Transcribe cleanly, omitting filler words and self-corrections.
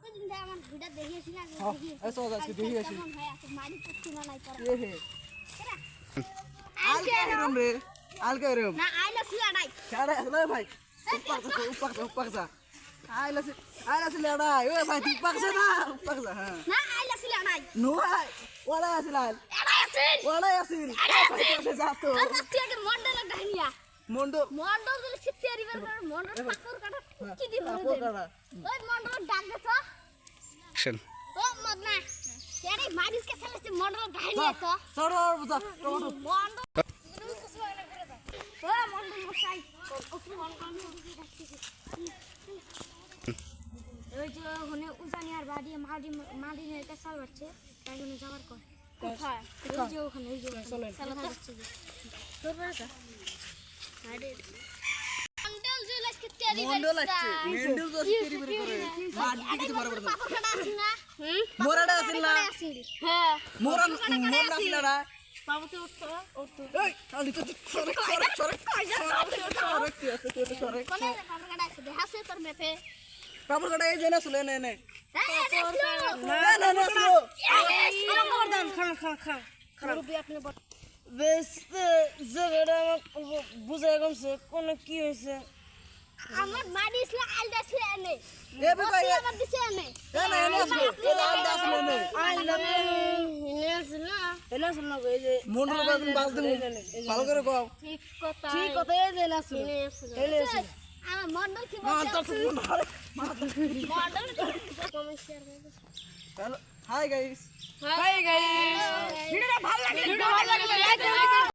আমার ভিডিও দেখিয়েছি না দেখি এসো আজকে দেখিয়েছি কেমন হয় আছে মারি করছি না নাই পড়া এ হে আলকাইরম রে আলকাইরম না আইলা সিলা নাই ছাড়া না ভাই উপকসা আইলা সিলা ও ভাই উপকসা না উপকসা হ্যাঁ না আইলা সিলা নাই নো ভাই ওলা আসিলাল এলাই আছে ওলা আসিল যাতো আচ্ছা তুই আগে মন্ডল ডাইনিয়া মন্ডো মন্ডল যদি সিটি রিভার করে মন্ডল পাকর কাটা কি দি পাকর বলে কাটা ওই মন্ডল ডাক দেছ অ্যাকশন ও মদনা তেরে মারিস কে ফেলেছে মন্ডল ডাইনিয়া তো চড়ো বুঝা টমেটো মন্ডল ও মন্ডল মশাই ওই যে ওখানে উজানিয়ার বাড়ি মালিনের একটা সাল বাড়ছে তাই জন্য যাওয়ার কর কোথায় ওই যে ওখানে ওই যে সাল বাড়ছে তোর বাড়া মন্ডল যে লাস্ট তেরি মন্ডল আছে মেন্ডল তো তেরি বেরি করে মাটি দিতে বরাবর না পাপা খাড়া আছে না মোরাডা আসিল না হ্যাঁ মোরা মোরা আসিল না বাবু তো উঠতো এই আলি তো সরে কোনে পাপা খাড়া আছে দেখাছে তোর মেপে কাপড় কাটা এই যে না শুলে নে না স্লো খারাপ রুপি আপনি বেশ জায়গাটা বুঝাই গেছে কোন কি হয়েছে আমার মারি ইসলা আলদা ছিল এনে এ বিকাই আমার দিছে এনে এনে আসলো এ আলদা আসলো নে এলা শুন না এই যে মন্ডল বাজুন বাজ দেব ভালো করে কও ঠিক কথা ঠিক কথা এই যে এলা শুন আমার মন্ডল কি না বলছে তো মন্ডল কমেন্ট শেয়ার করে hello hi guys hi guys ভিডিওটা ভালো লাগলে লাইক করুন